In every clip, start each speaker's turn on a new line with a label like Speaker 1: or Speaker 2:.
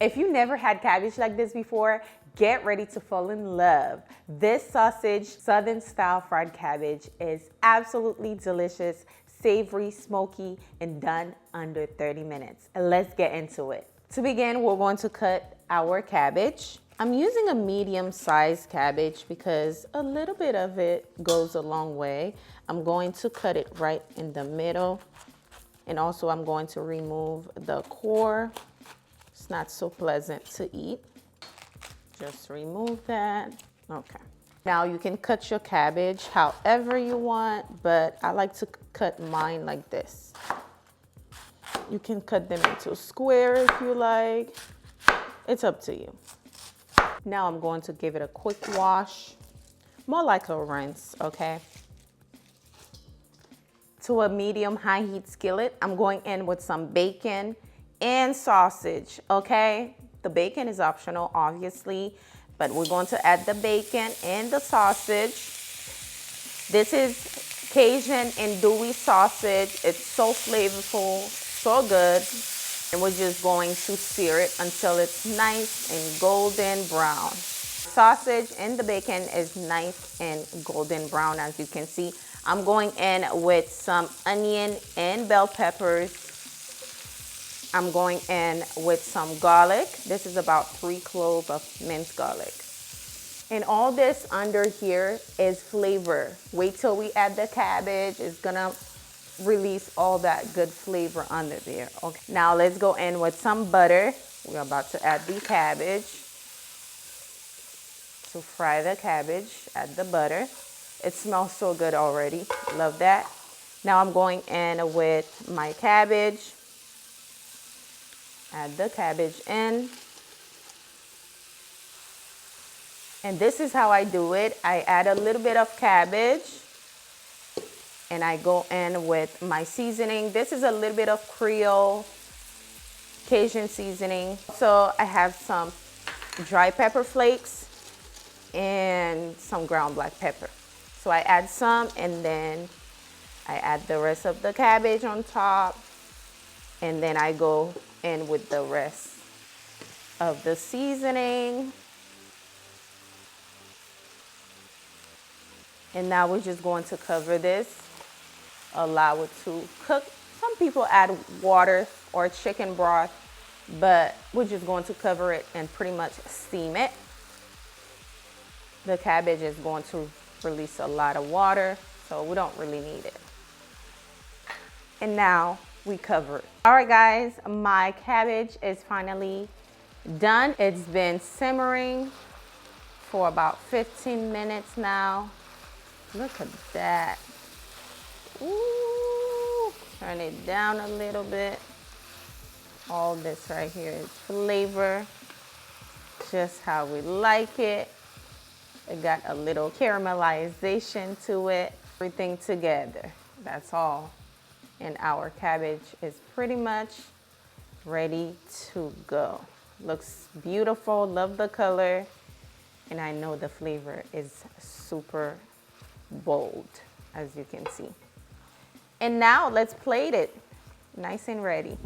Speaker 1: If you never had cabbage like this before, get ready to fall in love. This sausage, Southern style fried cabbage, is absolutely delicious, savory, smoky, and done under 30 minutes. Let's get into it. To begin, we're going to cut our cabbage. I'm using a medium-sized cabbage because a little bit of it goes a long way. I'm going to cut it right in the middle. And also I'm going to remove the core. It's not so pleasant to eat. Just remove that. Okay. Now you can cut your cabbage however you want, but I like to cut mine like this. You can cut them into squares if you like. It's up to you. Now I'm going to give it a quick wash, more like a rinse, okay? To a medium high heat skillet, I'm going in with some bacon and sausage, okay? The bacon is optional, obviously, but we're going to add the bacon and the sausage. This is Cajun andouille sausage. It's so flavorful, so good. And we're just going to sear it until it's nice and golden brown. Sausage and the bacon is nice and golden brown, as you can see. I'm going in with some onion and bell peppers. I'm going in with some garlic. This is about 3 cloves of minced garlic. And all this under here is flavor. Wait till we add the cabbage. It's gonna release all that good flavor under there. Okay, now let's go in with some butter. We're about to add the cabbage. To fry the cabbage, add the butter. It smells so good already. Love that. Now I'm going in with my cabbage. Add the cabbage in. And this is how I do it. I add a little bit of cabbage. And I go in with my seasoning. This is a little bit of Creole Cajun seasoning. So I have some dry pepper flakes and some ground black pepper. So I add some and then I add the rest of the cabbage on top. And then I go in with the rest of the seasoning. And now we're just going to cover this. Allow it to cook. Some people add water or chicken broth, but we're just going to cover it and pretty much steam it. The cabbage is going to release a lot of water, so we don't really need it. And now we cover it. All right, guys, my cabbage is finally done. It's been simmering for about 15 minutes now. Look at that. Ooh, turn it down a little bit. All this right here is flavor, just how we like it. It got a little caramelization to it. Everything together, that's all. And our cabbage is pretty much ready to go. Looks beautiful, love the color. And I know the flavor is super bold, as you can see. And now let's plate it, nice and ready.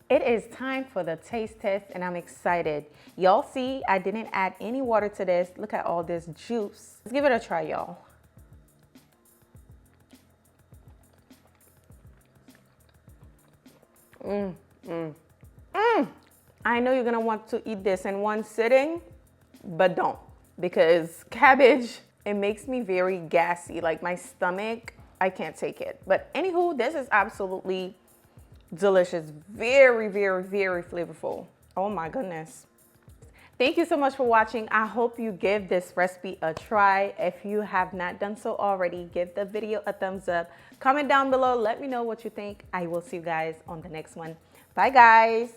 Speaker 1: It is time for the taste test and I'm excited. Y'all see, I didn't add any water to this. Look at all this juice. Let's give it a try, y'all. I know you're gonna want to eat this in one sitting, but don't, because cabbage, it makes me very gassy. Like my stomach, I can't take it. But anywho, this is absolutely delicious. Very, very, very flavorful. Oh my goodness. Thank you so much for watching. I hope you give this recipe a try. If you have not done so already, give the video a thumbs up. Comment down below. Let me know what you think. I will see you guys on the next one. Bye, guys.